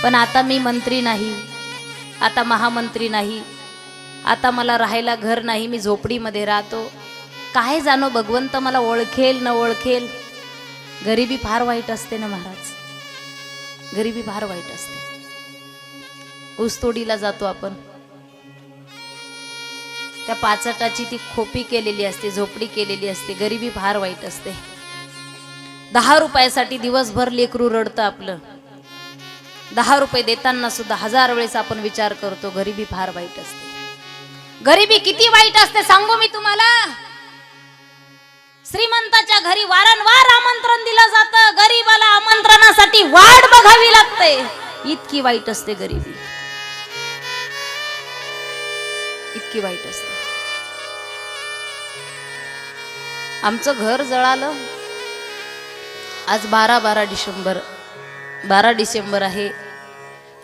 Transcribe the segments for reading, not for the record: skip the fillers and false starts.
पण आता मी मंत्री नाही, आता महामंत्री नाही, आता मला राहायला घर नाही, मी झोपडीमध्ये राहतो. काय जाणो भगवंत मला ओळखेल न ओळखेल. गरिबी फार वाईट असते ना महाराज, गरिबी फार वाईट असते. ऊसतोडीला जातो आपण, त्या पाचटाची ती खोपी केलेली असते, झोपडी केलेली असते. गरिबी फार वाईट असते. 10 रुपयासाठी दिवसभर लेकरू रडतं आपलं. 10 रुपये देताना सुद्धा 1000 वेळेस आपण विचार करतो. गरिबी फार वाईट असते. गरिबी किती वाईट असते सांगू मी तुम्हाला. श्रीमंताच्या घरी वारंवार आमंत्रण दिलं जातं, गरीबाला आमंत्रणासाठी वाट बघावी लागते. इतकी वाईट असते गरिबी, इतकी वाईट असते. आमचं घर जळालं. आज 12 डिसेंबर आहे.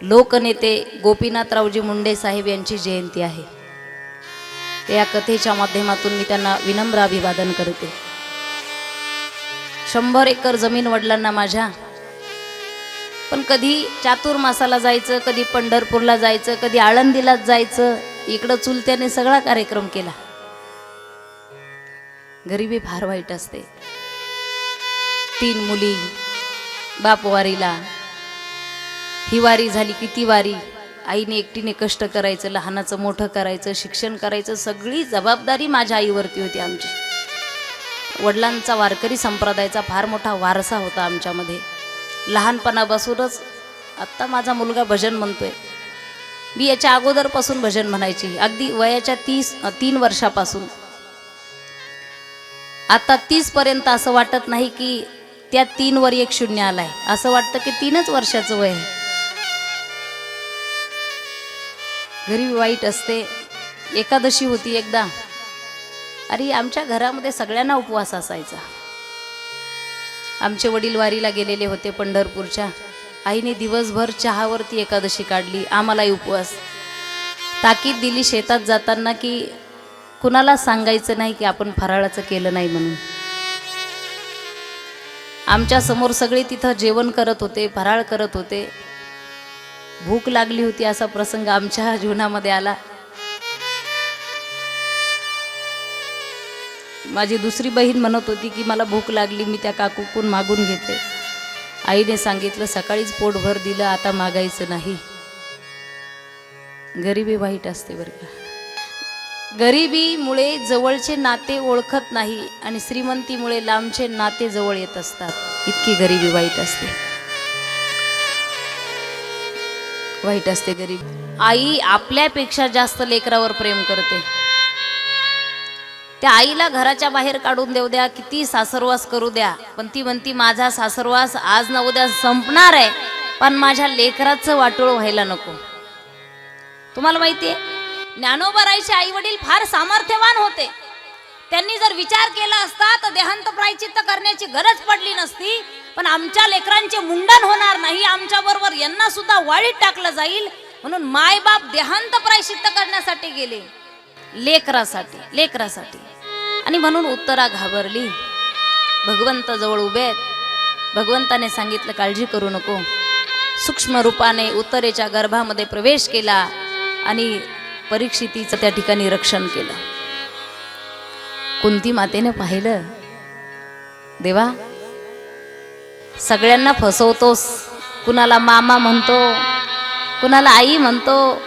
लोकनेते गोपीनाथरावजी मुंडे साहेब यांची जयंती आहे. या कथेच्या माध्यमातून मी त्यांना विनम्र अभिवादन करते. 100 एकर जमीन वडिलांना माझ्या, पण कधी चातुर्मासाला जायचं, कधी पंढरपूरला जायचं, कधी आळंदीलाच जायचं. इकडं चुलत्याने सगळा कार्यक्रम केला. गरिबी फार वाईट असते. 3 मुली, बाप वारीला. ही वारी झाली किती वारी. आईने एकटीने कष्ट करायचं, लहानाचं मोठं करायचं, शिक्षण करायचं, सगळी जबाबदारी माझ्या आईवरती होती आमची. वडिलांचा वारकरी संप्रदायाचा फार मोठा वारसा होता आमच्यामध्ये. लहानपणापासूनच. आत्ता माझा मुलगा भजन म्हणतोय, मी याच्या अगोदरपासून भजन म्हणायची, अगदी वयाच्या 3 वर्षापासून. आता 30 पर्यंत असं वाटत नाही की त्या 3 वर 1 शून्य आलाय. असं वाटतं की 3च वर्षाचं वय आहे. गरिबी वाईट असते. एकादशी होती एकदा. अरे आमच्या घरामध्ये सगळ्यांना उपवास असायचा. आमचे वडील वारीला गेलेले होते पंढरपूरच्या. आईने दिवसभर चहावरती एकादशी काढली, आम्हालाही उपवास. ताकीद दिली शेतात जाताना की कुणाला सांगायचं नाही की आपण फराळाचं केलं नाही म्हणून. आमच्या समोर सगळे तिथं जेवण करत होते, फराळ करत होते. भूक लागली होती असा प्रसंग आमच्या जीवनामध्ये आला. माझी दुसरी बहीण म्हणत होती की मला भूक लागली, मी त्या काकूकून मागून घेते. आईने सांगितलं सकाळीच पोटभर दिलं, आता मागायचं नाही. गरिबी वाईट असते बरं का. गरिबीमुळे जवळचे नाते ओळखत नाही आणि श्रीमंतीमुळे लांबचे नाते जवळ येत असतात. इतकी गरिबी वाईट असते, वाईट असते गरिबी. आई आपल्यापेक्षा जास्त लेकरावर प्रेम करते. त्या आईला घराच्या बाहेर काढून देऊ द्या, किती सासरवास करू द्या, पण ती म्हणती माझा सासरवास आज ना उद्या संपणार आहे, पण माझ्या लेकराचं वाटोळ व्हायला नको. तुम्हाला माहितीये ज्ञानोबारायचे आई वडील फार सामर्थ्यवान होते. त्यांनी जर विचार केला असता तर देहांत प्रायचित्त करण्याची गरज पडली नसती. पण आमच्या लेकरांचे मुंडन होणार नाही, आमच्या बरोबर यांना सुद्धा वाळीत टाकलं जाईल म्हणून मायबाप देहांत प्रायचित्त करण्यासाठी गेले, लेकरासाठी. आणि म्हणून उत्तरा घाबरली. भगवंत जवळ उभे आहेत. भगवंताने सांगितलं काळजी करू नको. सूक्ष्म रूपाने उत्तरेच्या गर्भामध्ये प्रवेश केला आणि परीक्षितीचं त्या ठिकाणी रक्षण केलं. कुंती मातेने पाहिलं, देवा सगळ्यांना फसवतोस. कुणाला मामा म्हणतो, कुणाला आई म्हणतो,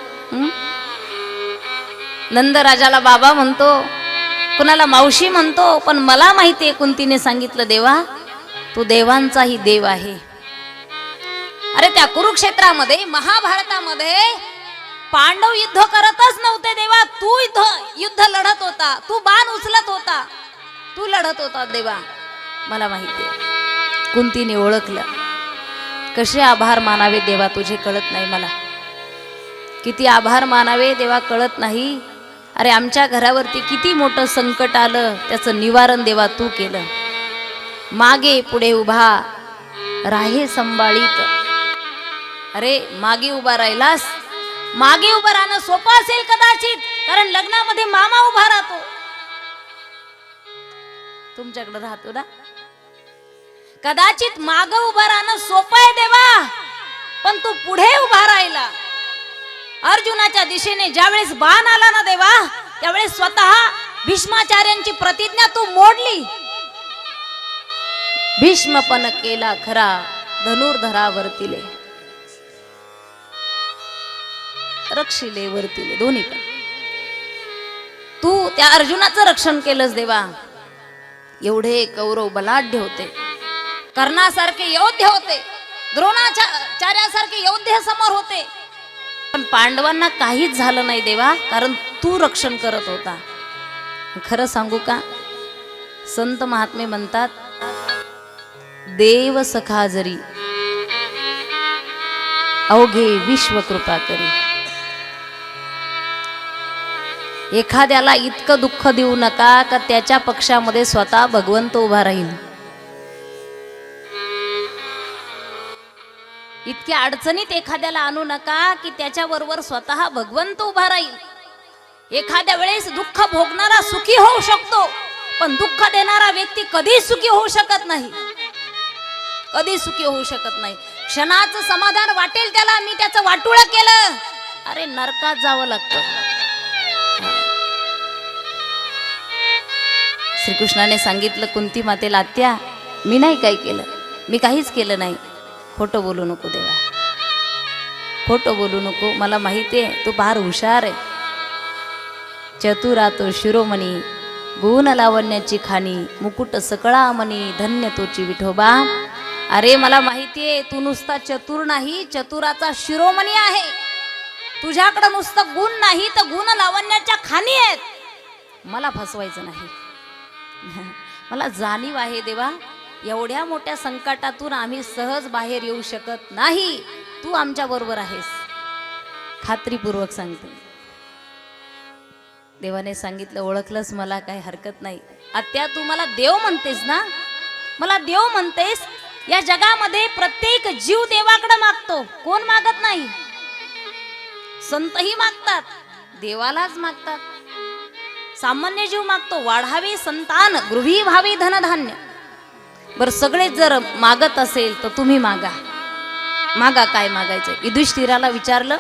नंदराजाला बाबा म्हणतो, कुणाला मावशी म्हणतो, पण मला माहिती आहे कुंतीने सांगितलं देवा तू देवांचाही देव आहे. अरे त्या कुरुक्षेत्रामध्ये महाभारतामध्ये पांडव युद्ध करतच नव्हते देवा, तू युद्ध लढत होता, तू बाण उचलत होता, तू लढत होता देवा. मला माहिती आहे. कुंतीने ओळखलं. कसे आभार मानावे देवा तुझे कळत नाही मला. किती आभार मानावे देवा कळत नाही. अरे आमच्या घरावरती किती मोठं संकट आलं, त्याचं निवारण देवा तू केलं. मागे पुढे उभा राहे संभाळीत. अरे मागे उभा राहिलास. मागे उभं राहणं सोपं असेल कदाचित, कारण लग्नामध्ये मामा उभा राहतो. तुमच्याकडे राहतो ना. कदाचित माग उभं राहणं सोपं आहे देवा, पण तू पुढे उभा राहिला. अर्जुनाच्या दिशेने ज्यावेळेस बाण आला ना देवा, त्यावेळेस स्वतः भीष्माचार्यांची प्रतिज्ञा तू मोडली. भीष्म पण केला खरा, धनुर्धरा वर्तिले, रक्षिले वर्तिले, दोन्ही पण तू त्या अर्जुनाचं रक्षण केलंस देवा. एवढे कौरव बलाढ्य होते, कर्णासारखे योद्धे होते, द्रोणाचार्यासारखे योद्धे समोर होते, पण पांडवांना काहीच झालं नाही देवा, कारण तू रक्षण करत होता. खरं सांगू का, संत महात्मे म्हणतात, देव सखा जरी अवघे विश्व कृपा करी. एखाद्याला इतकं दुःख देऊ नका का त्याच्या पक्षामध्ये स्वतः भगवंत उभा राहील. इतक्या अडचणीत एखाद्याला आणू नका की त्याच्या बरोबर स्वतः भगवंत उभा राहील. एखाद्या वेळेस दुःख भोगणारा सुखी होऊ शकतो, पण दुःख देणारा व्यक्ती कधी सुखी होऊ शकत नाही, कधी सुखी होऊ शकत नाही. क्षणाचं समाधान वाटेल त्याला, मी त्याचं वाटुळ केलं, अरे नरकात जावं लागतं. श्रीकृष्णाने सांगितलं कुंती मातेला, आत्या मी नाही काय केलं, मी काहीच केलं नाही. खोटं बोलू नको देवा, खोटं बोलू नको, मला माहिती आहे तू फार हुशार आहे. चतुरा तो शिरोमणी, गुण लावण्याची खाणी, मुकुट सकळा मनी, धन्य तोची विठोबा. अरे मला माहिती आहे तू नुसता चतुर नाही, चतुराचा शिरोमणी आहे. तुझ्याकडं नुसतं गुण नाही तर गुण लावण्याच्या खाणी आहेत. मला फसवायचं नाही. मला जाणीव आहे देवा, एवढ्या मोठ्या संकटातून आम्ही सहज बाहेर येऊ शकत नाही. तू आमच्या बरोबर आहेस, खात्रीपूर्वक सांगते. देवाने सांगितलं, ओळखलंस मला, काही हरकत नाही. आत्या तू मला देव म्हणतेस ना, मला देव म्हणतेस. या जगामध्ये प्रत्येक जीव देवाकडे मागतो, कोण मागत नाही. संतही मागतात, देवालाच मागतात. सामान्य जीव मागतो, वाढावे संतान, गृही व्हावे धनधान्य. बर सगळे जर मागत असेल तर तुम्ही मागा. मागा, काय मागायचं. युधिष्ठिराला विचारलं,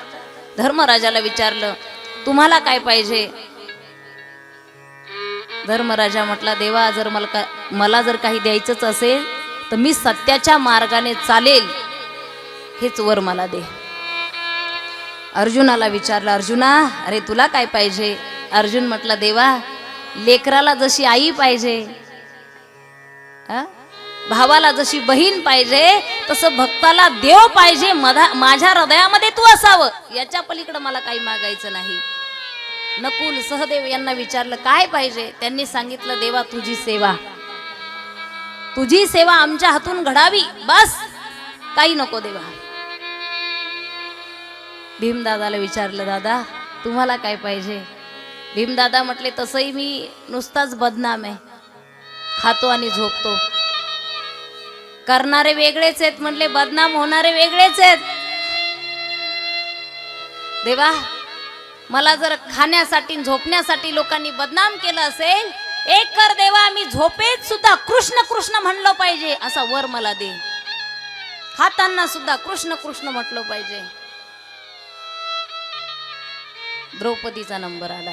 धर्मराजाला विचारलं, तुम्हाला काय पाहिजे. धर्मराजा म्हटला, देवा जर मला जर काही द्यायचंच असेल तर मी सत्याच्या मार्गाने चालेल, हेच वर मला दे. अर्जुनाला विचारलं, अर्जुना अरे तुला काय पाहिजे. अर्जुन म्हटला, देवा लेकराला जशी आई पाहिजे, भावाला जशी बहीण पाहिजे, तसं भक्ताला देव पाहिजे. माझ्या हृदयामध्ये तू असावं, याच्या पलीकडे मला काही मागायचं नाही. नकुल सहदेव यांना विचारलं काय पाहिजे. त्यांनी सांगितलं, देवा तुझी सेवा, तुझी सेवा आमच्या हातून घडावी, बस काही नको देवा. भीमदादाला विचारलं, दादा तुम्हाला काय पाहिजे. भीमदादा म्हटले, तसंही मी नुसताच बदनाम आहे, खातो आणि झोपतो. करणारे वेगळेच आहेत म्हटले, बदनाम होणारे वेगळेच आहेत. देवा मला जर खाण्यासाठी झोपण्यासाठी लोकांनी बदनाम केलं असेल, एक कर देवा, मी झोपेत सुद्धा कृष्ण कृष्ण म्हणलं पाहिजे असा वर मला दे. खाताना सुद्धा कृष्ण कृष्ण म्हटलं पाहिजे. द्रौपदीचा नंबर आला.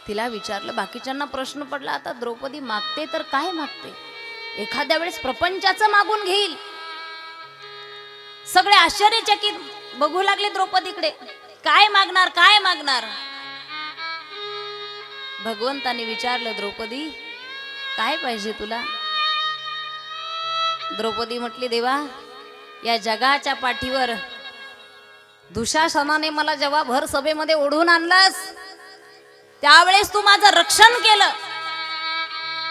तिला विचारलं, बाकीच्यांना प्रश्न पडला, आता द्रौपदी मागते तर काय मागते. एखाद्या वेळेस प्रपंचाचं मागून घेईल. सगळे आश्चर्यचकित बघू लागले द्रौपदीकडे, काय मागणार, काय मागणार. भगवंताने विचारलं, द्रौपदी काय पाहिजे तुला. द्रौपदी म्हटली, देवा या जगाच्या पाठीवर दुशासनाने मला जेव्हा भर सभेमध्ये ओढून आणलास, त्यावेळेस तू माझं रक्षण केलं.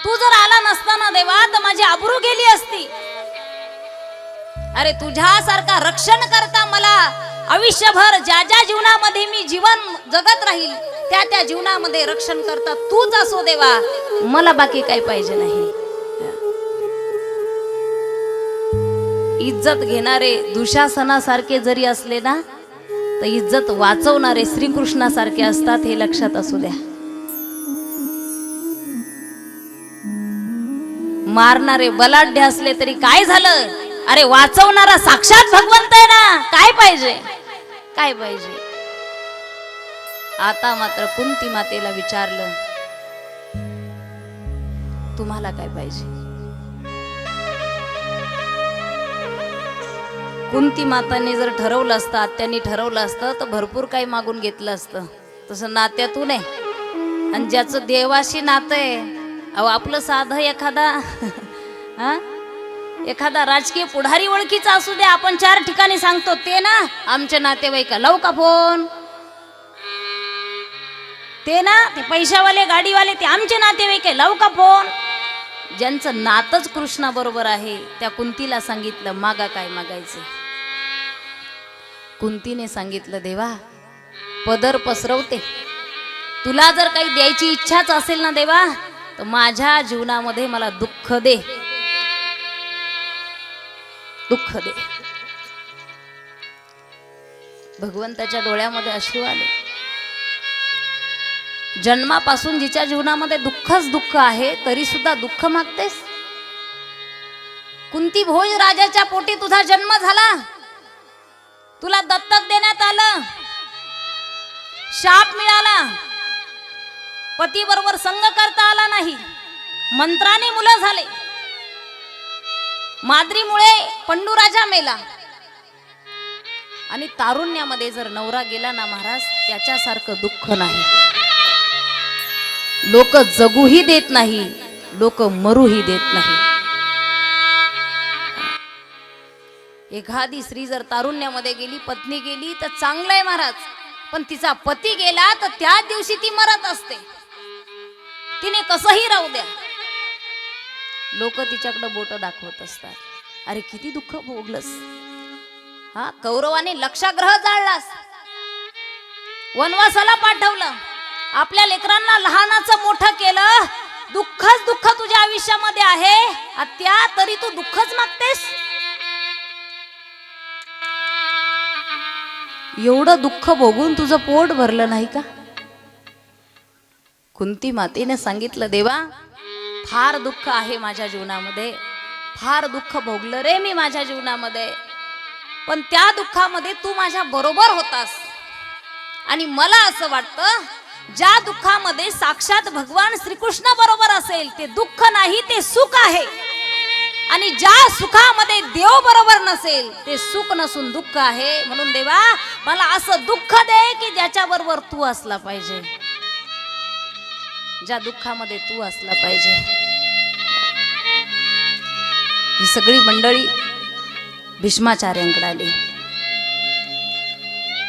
तू जर आला नसताना देवा तर माझी आबरू गेली असती. अरे तुझ्यासारखा रक्षण करता मला आयुष्यभर ज्या ज्या जीवनामध्ये मी जीवन जगत राहील, त्या त्या जीवनामध्ये रक्षण करता तूच असो देवा, मला बाकी काही पाहिजे नाही. इज्जत घेणारे दुशासनासारखे जरी असले ना, तर इज्जत वाचवणारे श्रीकृष्णासारखे असतात, हे लक्षात असू द्या. मारणारे बलाढ्य असले तरी काय झालं, अरे वाचवणारा साक्षात भगवंत आहे ना, काय पाहिजे, काय पाहिजे. आता मात्र कुंती मातेला विचारलं, तुम्हाला काय पाहिजे. कुंती मातांनी जर ठरवलं असतं, आत्यांनी ठरवलं असतं तर भरपूर काही मागून घेतलं असतं. तसं नात्यातून आहे. आणि ज्याचं देवाशी नातं आहे, अहो आपलं साधं एखादा हा एखादा राजकीय पुढारी ओळखीचा असू दे, आपण 4 ठिकाणी सांगतो ते ना आमचे नातेवाईक, लावू का फोन, ते ना ते पैशावाले गाडीवाले ते आमचे नातेवाईक आहे, लावू का फोन. ज्यांचं नातच कृष्णा बरोबर आहे त्या कुंतीला सांगितलं, मागा काय मागायचं. कुंतीने सांगितलं, देवा पदर पसरवते, तुला जर काही द्यायची इच्छाच असेल ना देवा, तर माझ्या जीवनामध्ये मला दुःख दे, दुःख दे. भगवंताच्या डोळ्यामध्ये अश्रू आले. जन्मापासून जिच्या जीवनामध्ये दुःखच दुःख आहे, तरी सुद्धा दुःख मागतेस. कुंती भोज राजाच्या पोटी तुझा जन्म झाला, तुला दत्तक देण्यात आलं, शाप मिळाला, पती बरोबर संग करता आला नाही, मंत्राने मुलं झाले, माद्रीमुळे पंडूराजा मेला. आणि तारुण्यामध्ये जर नवरा गेला ना महाराज, त्याच्यासारखं दुःख नाही. लोक जगूही देत नाही, लोक मरूही देत नाही. एखादी स्त्री जर तारुण्यामध्ये गेली, पत्नी गेली तर चांगलं आहे महाराज, पण तिचा पती गेला तर त्या दिवशी ती मरत असते. तिने कसंही राहू द्या, लोक तिच्याकडे बोट दाखवत असतात. अरे किती दुःख भोगलस, हा कौरवाने लक्षाग्रह जाळलास, वनवासाला पाठवलं, आपल्या लेकरांना लहानाचं मोठं केलं, दुःखच दुःख तुझ्या आयुष्यामध्ये आहे, त्या तरी तू दुःखच मागतेस. एवढं दुःख भोगून तुझं पोट भरलं नाही का. कुंती मातेने सांगितलं, देवा फार दुःख आहे माझ्या जीवनामध्ये, फार दुःख भोगलं रे मी माझ्या जीवनामध्ये, पण त्या दुःखामध्ये तू माझ्या बरोबर होतास. आणि मला असं वाटतं, ज्या दुःखामध्ये साक्षात भगवान श्रीकृष्ण बरोबर असेल ते दुःख नाही, ते सुख आहे. आणि ज्या सुखामध्ये देव बरोबर नसेल ते सुख नसून दुःख आहे. म्हणून देवा मला असं दुःख दे की ज्याच्या बरोबर तू असला पाहिजे, ज्या दुःखामध्ये तू असला पाहिजे. ही सगळी मंडळी भीष्माचार्यांकडे आली.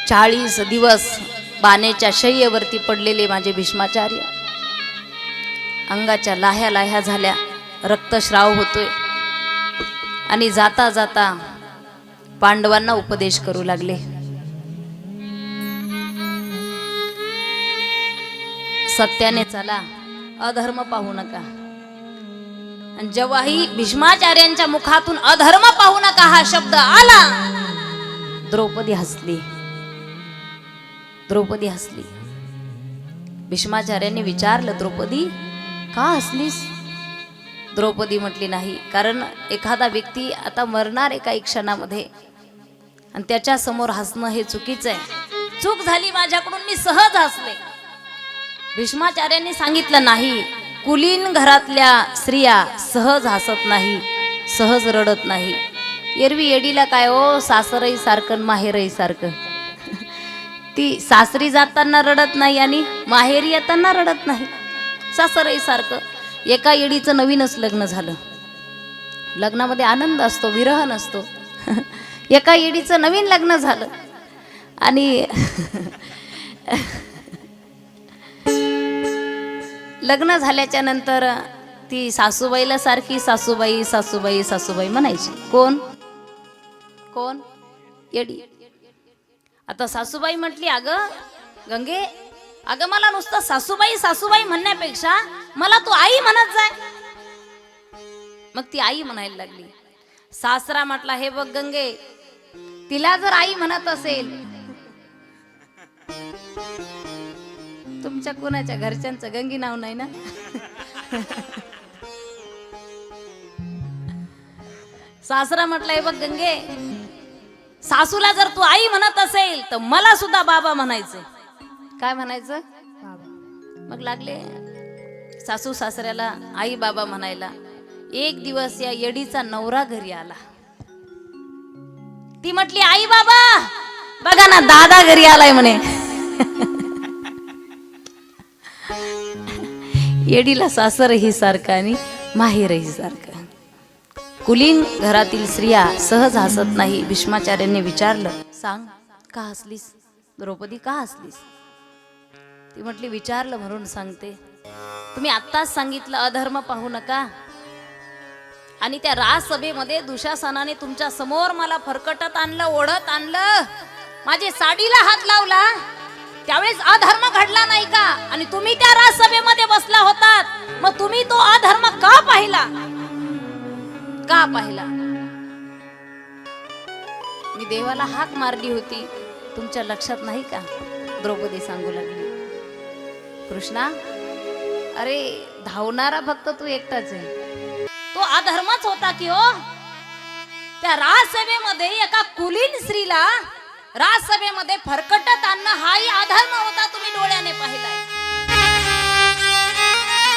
40 दिवस बाणेच्या शय्येवरती पडलेले माझे भीष्माचार्य, अंगाच्या लाह्या लाह्या झाल्या, रक्तस्राव होतोय. आणि जाता जाता पांडवांना उपदेश करू लागले. सत्याने चला, अधर्म पाहू नका. आणि जेव्हाही भीष्माचार्यांच्या मुखातून अधर्म पाहू नका हा शब्द आला, द्रौपदी हसली. द्रौपदी हसली. भीष्माचार्यांनी विचारलं, द्रौपदी का हसलीस. द्रौपदी म्हटली, नाही, कारण एखादा व्यक्ती आता मरणार आहे काही क्षणामध्ये आणि त्याच्या समोर हसणं हे चुकीचं आहे. चूक झाली माझ्याकडून, मी सहज हसले. भीष्माचार्यांनी सांगितलं, नाही, कुलीन घरातल्या स्त्रिया सहज हसत नाही, सहज रडत नाही. एरवी येडीला काय हो, सासरही सारखं माहेरही सारखं. ती सासरी जाताना रडत नाही आणि माहेरी येताना रडत नाही, सासरही सारखं. एका येडीचं नवीनच लग्न झालं, लग्नामध्ये आनंद असतो, विरह नसतो. एका येडीचं नवीन लग्न झालं आणि लग्न झाल्याच्या नंतर ती सासूबाईला सारखी सासूबाई सासूबाई सासूबाई म्हणायची. कोण कोण येडी. आता सासूबाई म्हटली, अगं गंगे, अगं मला नुसतं सासूबाई सासूबाई म्हणण्यापेक्षा मला तू आई म्हणत जाय. मग ती आई म्हणायला लागली. सासरा म्हटला, हे बघ गंगे, तिला जर आई म्हणत असेल, तुमच्या कोणाच्या घरच्यांचं गंगी नाव नाही ना. सासरा म्हटलंय बघ गंगे, सासूला जर तू आई म्हणत असेल तर मला सुद्धा बाबा म्हणायचं. काय म्हणायचं? मग लागले सासू सासऱ्याला आई बाबा म्हणायला. एक दिवस या येडीचा नवरा घरी आला. ती म्हटली आई बाबा बघा ना दादा घरी आलाय म्हणे. येडीला सासरही सारखं आणि माहेरही सारखं. कुलीन घरातील स्त्रिया सहज हसत नाही. भीष्माचार्यांनी विचारलं, सांग का हसलीस द्रौपदी, का हसलीस? ती म्हटली विचारलं म्हणून सांगते. तुम्ही आत्ताच सांगितलं अधर्म पाहू नका, आणि त्या राजसभेमध्ये दुशासनाने तुमच्या समोर मला फरकटत आणलं, ओढत आणलं, माझे साडीला हात लावला, त्यावेळेस अधर्म घडला नाही का? आणि तुम्ही त्या राजसभेमध्ये बसला होतात, मग तुम्ही तो अधर्म का पाहिला? का पाहिला? मी देवाला हाक मारली होती, तुमच्या लक्षात नाही का? द्रौपदी सांगू लागली, कृष्णा अरे धावणारा फक्त तू एकटाच आहे. तो अधर्मच होता की हो. त्या राजसभेमध्ये एका कुलीन स्त्रीला राजसभेमध्ये फरकटत आणणं हाही अधर्म होता, तुम्ही डोळ्याने पाहिलाय.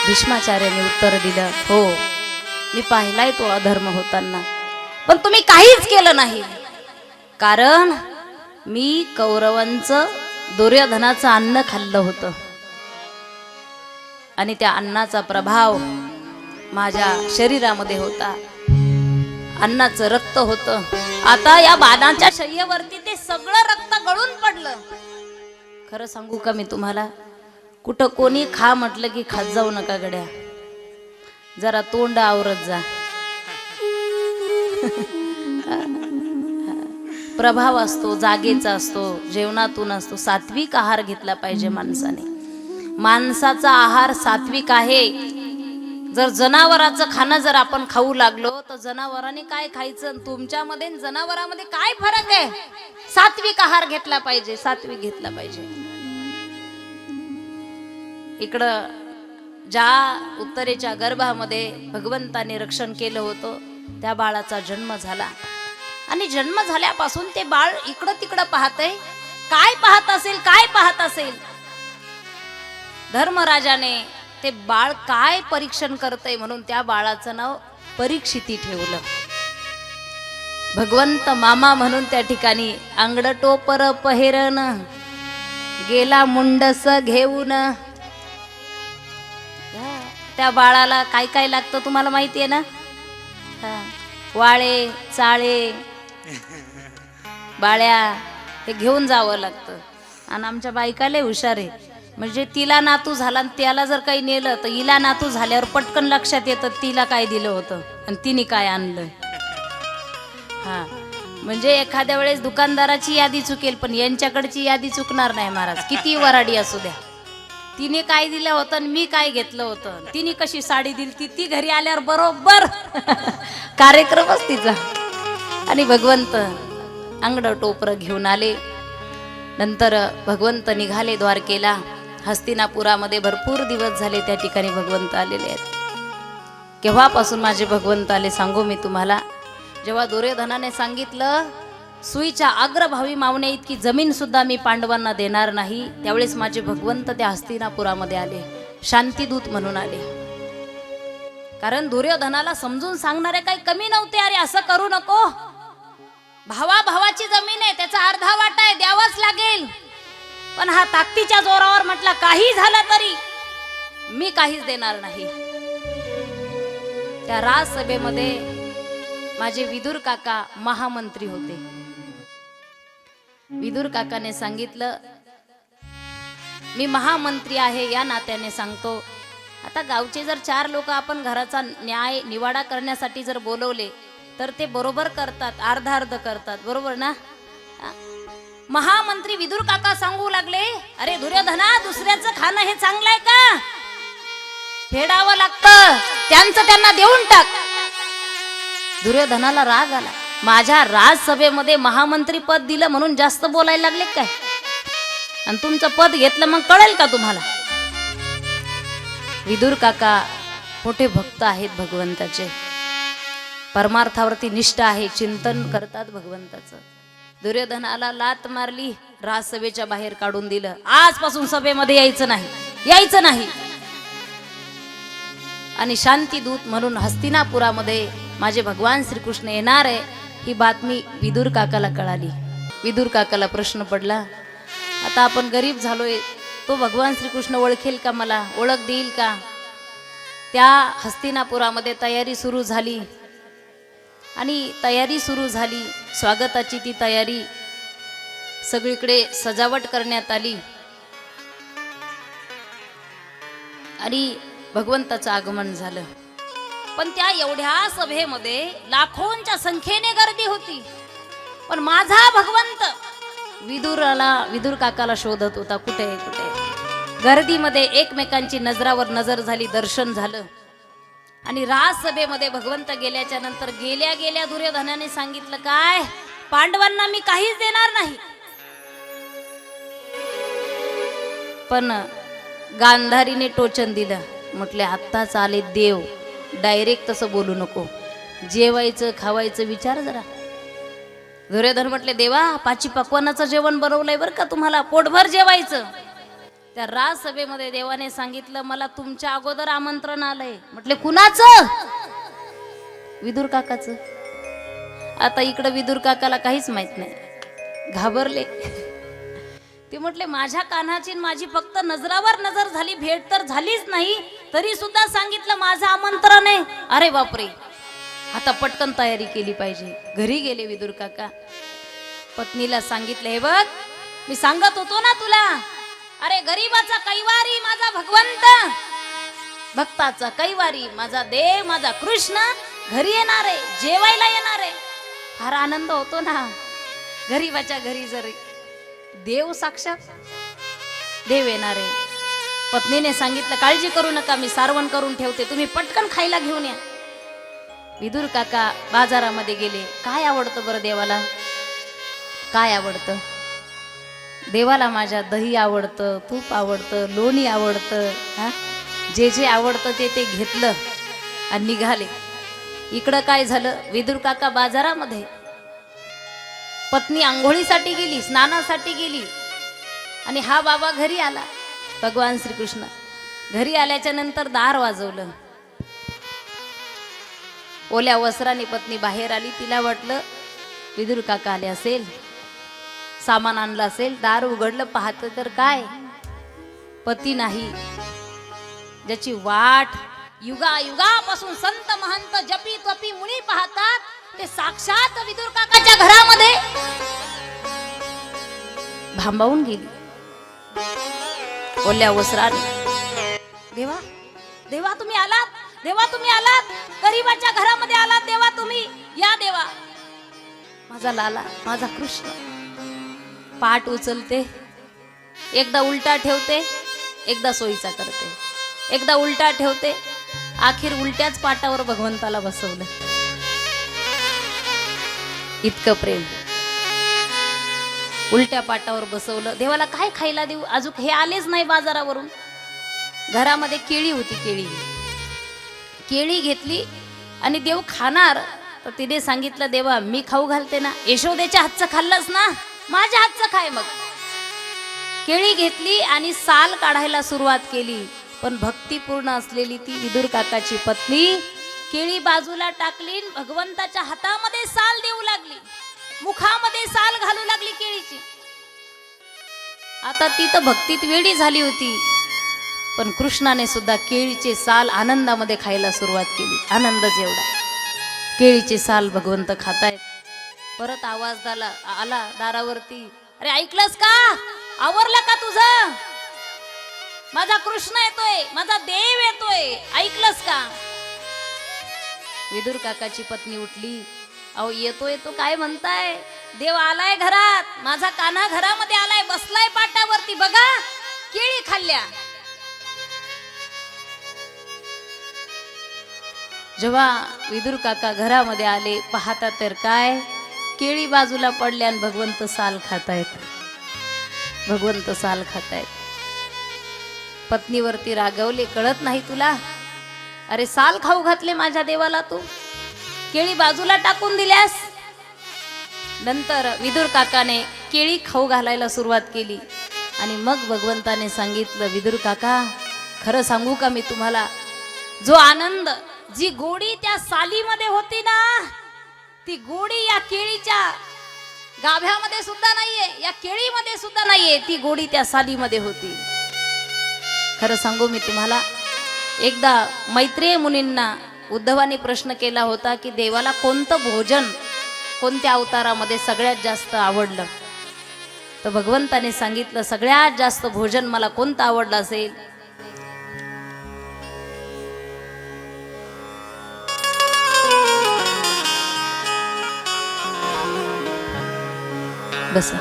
भीष्माचार्याने उत्तर दिलं, हो मी पाहिलाय तो अधर्म होताना, पण तुम्ही काहीच केलं नाही. कारण मी कौरवांचं दुर्योधनाचं अन्न खाल्लं होतं आणि त्या अन्नाचा प्रभाव माझ्या शरीरामध्ये होता. अन्नाचं रक्त होतं. आता या बाणाच्या शय्येवरती ते सगळं रक्त गळून पडलं. खरं सांगू का मी तुम्हाला, कुठं कोणी खा म्हटलं की खात जाऊ नका गड्या, जरा तोंड आवरत जा. प्रभाव असतो, जागेचा असतो, जेवणातून असतो. सात्विक आहार घेतला पाहिजे माणसाने. माणसाचा आहार सात्विक आहे. जर जनावराचं खाणं जर आपण खाऊ लागलो तर जनावरांनी काय खायचं? तुमच्यामध्ये जनावरांमध्ये काय फरक आहे? सात्विक आहार घेतला पाहिजे, सात्विक घेतला पाहिजे. इकडं ज्या उत्तरेच्या गर्भामध्ये भगवंताने रक्षण केलं होतं त्या बाळाचा जन्म झाला, आणि जन्म झाल्यापासून ते बाळ इकडं तिकडं पाहतंय. काय पाहत असेल, काय पाहत असेल? धर्मराजाने ते बाळ काय परीक्षण करतय म्हणून त्या बाळाचं नाव परीक्षिती ठेवलं. भगवंत मामा म्हणून त्या ठिकाणी अंगड टोपर पहेरन गेला मुंडस घेऊन. त्या बाळाला काय काय लागतं तुम्हाला माहिती आहे ना? वाळे, चाळे, बाळ्या हे घेऊन जावं लागतं. आणि आमच्या बायकाले हुशार आहे, म्हणजे तिला नातू झाला आणि त्याला जर काही नेलं तर हिला नातू झाल्यावर पटकन लक्षात येतं तिला काय दिलं होतं आणि तिने काय आणलं. हा म्हणजे एखाद्या वेळेस दुकानदाराची यादी चुकेल पण यांच्याकडची यादी चुकणार नाही महाराज, किती वराडी असू द्या. तिने काय दिलं होतं आणि मी काय घेतलं होतं, तिने कशी साडी दिली ती घरी आल्यावर बरोबर कार्यक्रमच तिचा. आणि भगवंत अंगड टोपर घेऊन आले. नंतर भगवंत निघाले द्वारकेला. हस्तिनापुरामध्ये भरपूर दिवस झाले त्या ठिकाणी भगवंत आलेले आहेत. केव्हापासून माझे भगवंत आले सांगू मी तुम्हाला. जेव्हा दुर्योधनाने सांगितलं सुईच्या अग्रभावी मावणे इतकी जमीन सुद्धा मी पांडवांना देणार नाही, त्यावेळेस माझे भगवंत त्या हस्तिनापुरामध्ये आले, शांतीदूत म्हणून आले. कारण दुर्योधनाला समजून सांगणारे काही कमी नव्हते. अरे असं करू नको, भावा भावाची जमीन आहे, त्याचा अर्धा वाटा आहे, द्यावाच लागेल. पण हा ताकदीच्या जोरावर म्हटला काही झालं तरी मी काहीच देणार नाही. त्या राजसभेमध्ये माझे विदुर काका महामंत्री होते. विदुर काकाने सांगितलं मी महामंत्री आहे या नात्याने सांगतो. आता गावचे जर 4 लोक आपण घराचा न्याय निवाडा करण्यासाठी जर बोलवले तर ते बरोबर करतात, अर्धा अर्ध करतात, बरोबर ना? महामंत्री विदुर काका सांगू लागले, अरे दुर्योधना दुसऱ्याचं खाणं हे चांगलं आहे का? फेडावं लागतं, त्यांचं त्यांना देऊन टाक. दुर्योधनाला राग आला, माझ्या राजसभेमध्ये महामंत्री पद दिलं म्हणून जास्त बोलायला लागले काय? आणि तुमचं पद घेतलं मग कळेल का तुम्हाला? विदुर काका मोठे भक्त आहेत भगवंताचे. परमार्थावरती निष्ठ आहे, चिंतन करतात भगवंताचं. दुर्योधनाला लात मारली, राजसभेच्या बाहेर काढून दिलं. आजपासून सभेमध्ये यायचं नाही, यायचं नाही. आणि शांती दूत म्हणून हस्तिनापुरामध्ये माझे भगवान श्रीकृष्ण येणार आहे ही बातमी विदुर काकाला कळाली. विदुर काकाला प्रश्न पडला, आता आपण गरीब झालोय, तो भगवान श्रीकृष्ण ओळखेल का, मला ओळख देईल का? त्या हस्तिनापुरामध्ये तयारी सुरू झाली आणि तयारी सुरू झाली, स्वागताची ती तयारी, सगळीकडे सजावट करण्यात आली आणि भगवंताचं आगमन झालं. पण त्या एवढ्या सभेमध्ये लाखोंच्या संख्येने गर्दी होती. पण माझा भगवंत विदुर काकाला शोधत होता, कुठे कुठे. गर्दीमध्ये एकमेकांची नजरावर नजर झाली, दर्शन झालं. आणि राजसभेमध्ये भगवंत गेल्याच्या नंतर गेल्या गेल्या दुर्योधनाने सांगितलं, काय पांडवांना मी काहीच देणार नाही. पण गांधारीने टोचन दिलं, म्हटले आत्ताच आले देव, डायरेक्ट तसं बोलू नको, जेवायचं खावायचं विचार जरा. दुर्योधन म्हटले, देवा पाची पक्वानाचं जेवण बनवलंय बरं का, तुम्हाला पोटभर जेवायचं. त्या राजसभेमध्ये देवाने सांगितलं, मला तुमच्या अगोदर आमंत्रण आलंय. म्हटले कुणाचं? विदुर काकाचं. आता इकडं विदुर काकाला काहीच माहित नाही, घाबरले. ते म्हटले, माझ्या कान्हाची माझी फक्त नजरावर नजर झाली, भेट तर झालीच नाही, तरी सुद्धा सांगितलं माझं आमंत्रण आहे. अरे बापरे, आता पटकन तयारी केली पाहिजे. घरी गेले विदुर काका, पत्नीला सांगितलं, हे बघ मी सांगत होतो ना तुला, अरे गरीबाचा कैवारी माझा भगवंत, भक्ताचा कैवारी माझा देव, माझा कृष्ण घरी येणार आहे, जेवायला येणार आहे. फार आनंद होतो ना गरीबाच्या घरी, जरी देव साक्षात देव येणार आहे. पत्नीने सांगितलं, काळजी करू नका, मी सारवण करून ठेवते, तुम्ही पटकन खायला घेऊन या. विदुर काका बाजारामध्ये गेले. काय आवडतं बरं देवाला? काय आवडतं देवाला? माझ्या दही आवडतं, तूप आवडतं, लोणी आवडतं. हा, जे जे आवडतं ते घेतलं आणि निघाले. इकडं काय झालं, विदुर काका बाजारामध्ये, पत्नी आंघोळीसाठी गेली, स्नानासाठी गेली आणि हा बाबा घरी आला. भगवान श्रीकृष्ण घरी आल्याच्या नंतर दार वाजवलं. ओल्या वस्त्राने पत्नी बाहेर आली. तिला वाटलं विदुर काका आले असेल, सामान आणलं असेल. दार उघडलं, पाहतं तर काय, पती नाही. ज्याची वाट युगायुगापासून संत महंत जपी तपी मुनी पाहतात, ते साक्षात विदुर काकाच्या घरामध्ये भांबावून गेली ओल्या वस्त्राने. देवा देवा तुम्ही आलात, देवा तुम्ही आलात, गरीबाच्या घरामध्ये आलात देवा तुम्ही, या देवा. माझा लाला, माझा कृष्ण. पाठ उचलते, एकदा उलटा ठेवते, एकदा सोयीचा करते, एकदा उलटा ठेवते, अखेर उलट्याच पाटावर भगवंताला बसवलं. इतकं प्रेम. उलट्या पाटावर बसवलं. देवाला काय खायला देऊ, अजून हे आलेच नाही बाजारावरून. घरामध्ये केळी होती, केळी घेतली आणि देव खाणार, तर तिने सांगितलं, देवा मी खाऊ घालते ना, यशोदेच्या हातचं खाल्लंस ना, माझ्या हातचं खाय. मग केळी घेतली आणि साल काढायला सुरुवात केली. पण भक्तिपूर्ण असलेली ती विदुर काकाची पत्नी केळी बाजूला टाकली, भगवंताच्या हातामध्ये साल देऊ लागली, मुखामध्ये साल घालू लागली केळीची. आता ती तर भक्तीत वेडी झाली होती, पण कृष्णाने सुद्धा केळीचे साल आनंदामध्ये खायला सुरुवात केली. आनंदच एवढा, केळीचे साल भगवंत खातायत. परत आवाज आला दारावरती, अरे ऐकलंस का, आवरलं का तुझं, माझा कृष्ण येतोय, माझा देव येतोय, ऐकलंस का? विदुर काकाची पत्नी उठली. अहो येतोय तो काय म्हणताय, देव आलाय घरात, माझा कान्हा घरामध्ये आलाय, बसलाय पाटावरती, बघा केळी खाल्ल्या. जेव्हा विदुर काका घरामध्ये आले, पाहता तर काय, केळी बाजूला पडल्या आणि भगवंत साल खातायत, भगवंत साल खातायत. पत्नीवरती रागवले, कळत नाही तुला, अरे साल खाऊ घातले माझ्या देवाला तू, केळी बाजूला टाकून दिल्यास. नंतर विदुर काकाने केळी खाऊ घालायला सुरुवात केली आणि मग भगवंताने सांगितलं, विदुर काका खरं सांगू का मी तुम्हाला, जो आनंद, जी गोडी त्या सालीमध्ये होती ना, ती गोडी या केळीच्या गाभ्यामध्ये सुद्धा नाहीये, या केळीमध्ये सुद्धा नाहीये, ती गोडी त्या सालीमध्ये होती. खरं सांगू मी तुम्हाला, एकदा मैत्रेय मुनींना उद्धवाने प्रश्न केला होता की देवाला कोणतं भोजन कोणत्या अवतारामध्ये सगळ्यात जास्त आवडलं. तर भगवंताने सांगितलं, सगळ्यात जास्त भोजन मला कोणतं आवडलं असेल, बसा.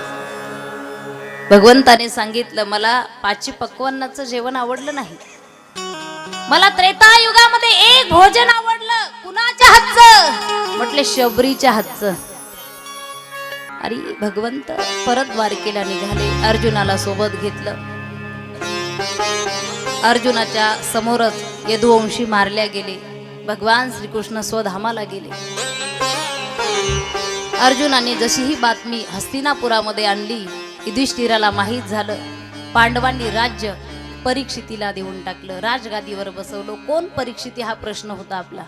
भगवंताने सांगितलं, मला पाची पक्वान्नाचं जेवण आवडलं नाही, मला त्रेतायुगामध्ये एक भोजन आवडलं. कुणाच्या हातचं? म्हटले शबरीच्या हातचं. अरे भगवंत परत द्वारकेला निघाले, अर्जुनाला सोबत घेतलं. अर्जुनाच्या समोरच यदुवंशी मारल्या गेले. भगवान श्रीकृष्ण स्वधामाला गेले. अर्जुनाने जशी ही बातमी हस्तिनापुरामध्ये आणली, युधिष्ठिराला माहीत झालं. पांडवांनी राज्य परीक्षितीला देऊन टाकलं, राजगादीवर बसवलं. कोण परीक्षिती हा प्रश्न होता आपला.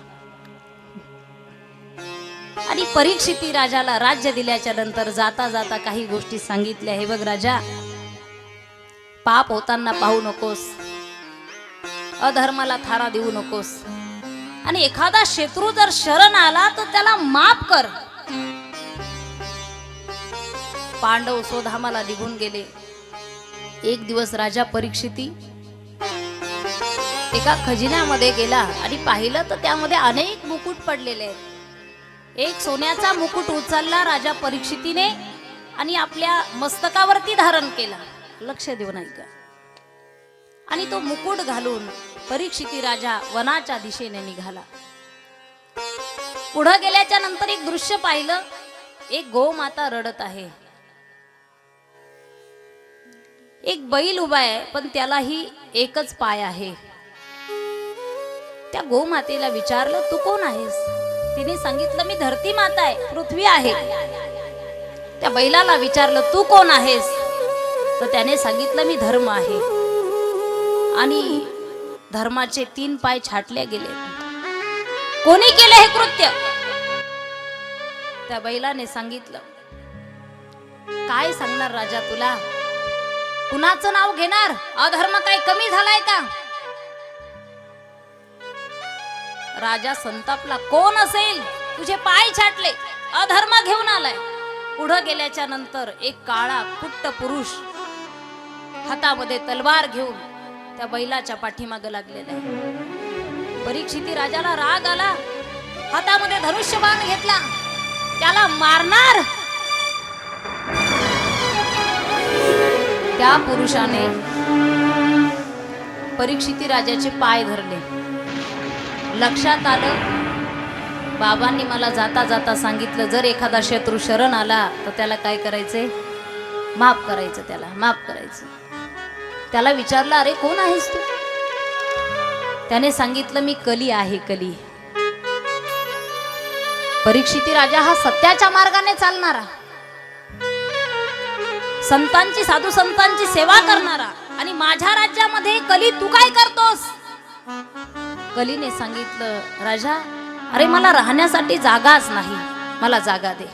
आणि परीक्षिती राजाला राज्य दिल्याच्या नंतर जाता जाता काही गोष्टी सांगितल्या. हे बघ राजा, पाप होताना पाहू नकोस, अधर्माला थारा देऊ नकोस, आणि एखादा शत्रू जर शरण आला तर त्याला माफ कर. पांडव स्वधामाला निघून गेले. एक दिवस राजा परीक्षिती एका खजिन्यामध्ये गेला आणि पाहिलं तर त्यामध्ये अनेक मुकुट पडलेले आहेत. एक सोन्याचा मुकुट उचलला राजा परीक्षितीने आणि आपल्या मस्तकावरती धारण केला. लक्ष देऊन ऐका. आणि तो मुकुट घालून परीक्षिती राजा वनाच्या दिशेने निघाला. पुढे गेल्याच्या नंतर एक दृश्य पाहिलं. एक गोमाता रडत आहे. एक बैल उभा आहे, पण त्यालाही एकच पाय आहे. त्या गोमातेला विचारलं, तू कोण आहेस? तिने सांगितलं, मी धरती माता आहे, पृथ्वी आहे. त्या बैलाला विचारलं, तू कोण आहेस? तर त्याने सांगितलं, मी धर्म आहे. आणि धर्माचे 3 पाय छाटले गेले. कोणी केलं हे कृत्य? त्या बैलाने सांगितलं. काय सांगणार राजा तुला? कुणाचं नाव घेणार? अधर्म काय कमी झालाय का? राजा संतापला. कोण असेल? तुझे पाय छाटले, अधर्म घेऊन आलाय. पुढे गेल्याच्या नंतर एक काळा कुट्ट पुरुष हातामध्ये तलवार घेऊन त्या बैलाच्या पाठीमागे लागलेला आहे. परीक्षिती राजाला राग आला. हातामध्ये धनुष्यबाण घेतला, त्याला मारणार. त्या पुरुषाने परीक्षिती राजाचे पाय धरले. लक्षात आलं, बाबांनी मला जाता जाता सांगितलं, जर एखादा शत्रू शरण आला तर त्याला काय करायचंय? माफ करायचं, त्याला माफ करायचं. त्याला विचारलं, अरे कोण आहेस तू? त्याने सांगितलं, मी कली आहे, कली. परीक्षिती राजा हा सत्याच्या मार्गाने चालणारा, संतांची, साधू संतांची सेवा करणारा, आणि माझ्या राज्यामध्ये कली तू काय करतोस? कलीने सांगितलं, राजा अरे मला राहण्यासाठी जागाच नाही, मला जागा दे.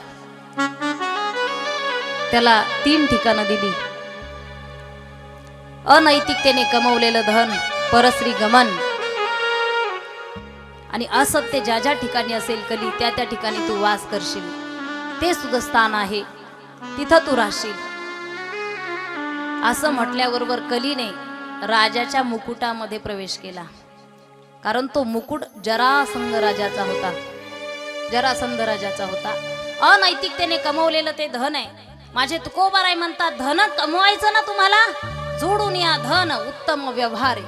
त्याला 3 ठिकाणं दिली. अनैतिकतेने कमवलेलं धन, परस्त्री गमन, आणि असत्य ज्या ज्या ठिकाणी असेल कली, त्या त्या ठिकाणी तू वास करशील. ते तुझं स्थान आहे, तिथं तू राहशील. असं म्हटल्याबरोबर कलीने राजाच्या मुकुटामध्ये प्रवेश केला. कारण तो मुकुट जरासंध राजाचा होता, जरासंध राजाचा होता. अनैतिकतेने कमवलेलं ते धन आहे. माझे तुकोबाराय म्हणतात, धन कमवायचं ना तुम्हाला, जोडून या धन उत्तम व्यवहार.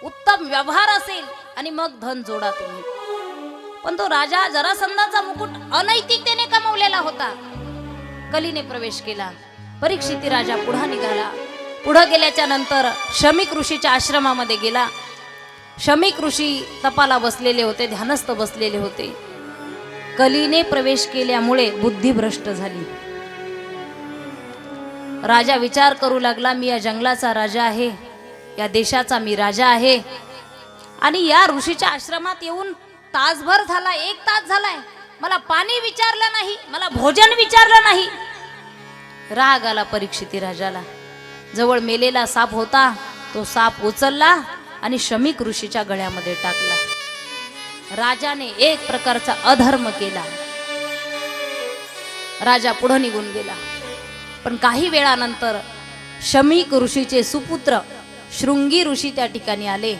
उत्तम व्यवहार असेल आणि मग धन जोडा तुम्ही. पण तो राजा जरासंधाचा मुकुट अनैतिकतेने कमवलेला होता. कलीने प्रवेश केला. परीक्षिती राजा पुढे निघाला. पुढे गेल्याच्या नंतर शमीक ऋषीच्या आश्रमामध्ये गेला. शमीक ऋषी तपाला बसलेले होते, ध्यानस्थ बसलेले होते. कलीने प्रवेश केल्यामुळे बुद्धी भ्रष्ट झाली. राजा विचार करू लागला, मी या जंगलाचा राजा आहे, या देशाचा मी राजा आहे, आणि या ऋषीच्या आश्रमात येऊन तासभर झाला, 1 तास झालाय, मला पाणी विचारलं नाही, मला भोजन विचारलं नाही. राग आला परीक्षिती राजाला. जवळ मेलेला साप होता, तो साप उचलला आणि शमीक ऋषीच्या गळ्यामध्ये टाकला. राजाने एक प्रकारचा अधर्म केला. राजा पुढे निघून गेला. पण काही वेळानंतर शमीक ऋषीचे सुपुत्र शृंगी ऋषी त्या ठिकाणी आले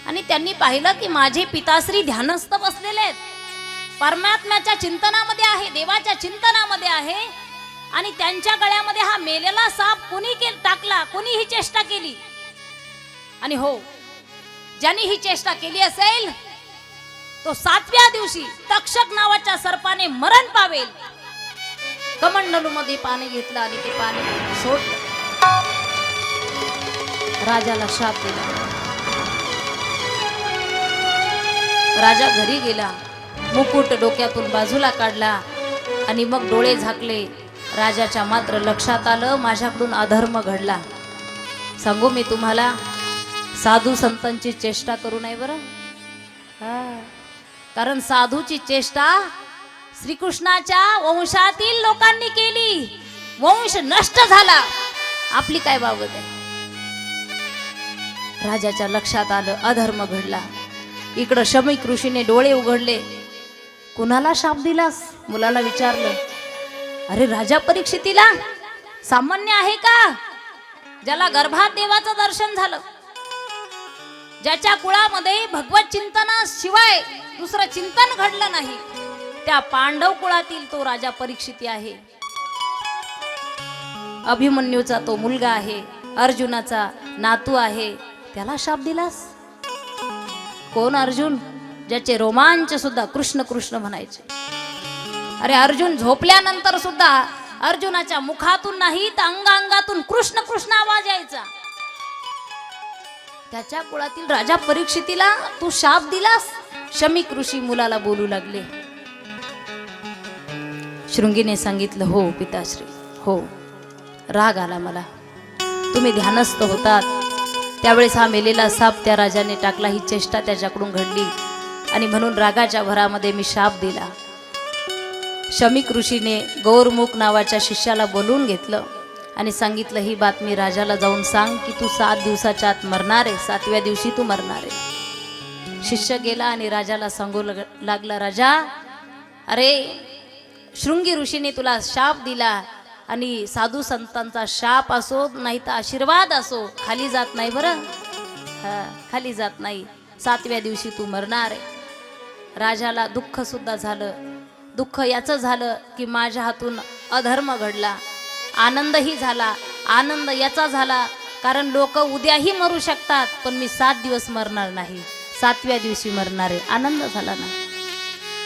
आणि त्यांनी पाहिलं की माझे पिताश्री ध्यानस्थ बसलेले आहेत, परमात्म्याच्या चिंतनामध्ये आहे, देवाच्या चिंतनामध्ये आहे, आणि त्यांच्या गळ्यामध्ये हा मेलेला साप कोणी टाकला, कोणी ही चेष्टा केली. आणि हो, ज्यांनी ही चेष्टा केली असेल तो 7व्या दिवशी तक्षक नावाच्या सर्पाने मरण पावेल. कमंडलू मध्ये पाणी घेतलं आणि ते पाणी सोडलं. राजाला शाप दिला. राजा घरी गेला, मुकुट डोक्यातून बाजूला काढला आणि मग डोळे झाकले. राजाच्या मात्र लक्षात आलं, माझ्याकडून अधर्म घडला. सांगू मी तुम्हाला, साधू संतांची चेष्टा करू नये बरं. कारण साधूची चेष्टा श्रीकृष्णाच्या वंशातील लोकांनी केली, वंश नष्ट झाला, आपली काय बाबत आहे. राजाच्या लक्षात आलं, अधर्म घडला. इकडं शमीक ऋषीने डोळे उघडले. कुणाला शाप दिलास, मुलाला विचारलं. अरे राजा परीक्षितीला, सामान्य आहे का, ज्याला गर्भात देवाचं दर्शन झालं, ज्याच्या कुळामध्ये भगवत चिंतनाशिवाय दुसरं चिंतन घडलं नाही, त्या पांडव कुळातील तो राजा परीक्षिती आहे. अभिमन्यूचा तो मुलगा आहे, अर्जुनाचा नातू आहे, त्याला शाप दिलास. कोण अर्जुन, ज्याचे रोमांच सुद्धा कृष्ण कृष्ण म्हणायचे. अरे अर्जुन झोपल्यानंतर सुद्धा अर्जुनाच्या मुखातून नाही तर अंगातून कृष्ण कृष्ण आवाज यायचा. त्याच्या कुळातील राजा परीक्षितीला तू शाप दिलास. शमीक ऋषी मुलाला बोलू लागले. शृंगीने सांगितलं, हो पिताश्री, हो, राग आला मला. तुम्ही ध्यानस्थ होतात त्यावेळेस हा मेलेला साप त्या राजाने टाकला, ही चेष्टा त्याच्याकडून घडली आणि म्हणून रागाच्या भरामध्ये मी शाप दिला. शमीक ऋषीने गौरमुख नावाच्या शिष्याला बोलवून घेतलं आणि सांगितलं, ही बातमी राजाला जाऊन सांग की तू 7 दिवसाच्या आत मरणार आहे, 7व्या दिवशी तू मरणार आहे. शिष्य गेला आणि राजाला सांगू लागला, राजा, अरे शृंगी ऋषीने तुला शाप दिला आणि साधू संतांचा शाप असो नाही तर आशीर्वाद असो खाली जात नाही बरं, खाली जात नाही, 7व्या दिवशी तू मरणार आहे. राजाला दुःख सुद्धा झालं. दुःख याचं झालं की माझ्या हातून अधर्म घडला. आनंदही झाला. आनंद याचा झाला कारण लोक उद्याही मरू शकतात, पण मी 7 दिवस मरणार नाही, 7व्या दिवशी मरणार आहे. आनंद झाला ना.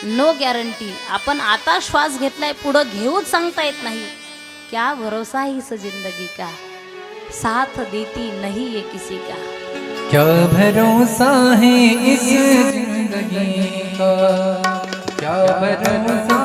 No guarantee. आपण आता श्वास घेतलाय, पुढं घेऊच सांगता येत नाही. क्या भरोसा है इस जिंदगी का, साथ देती नहीं ये किसी का. क्या भरोसा है इस जिंदगी का, क्या भरोसा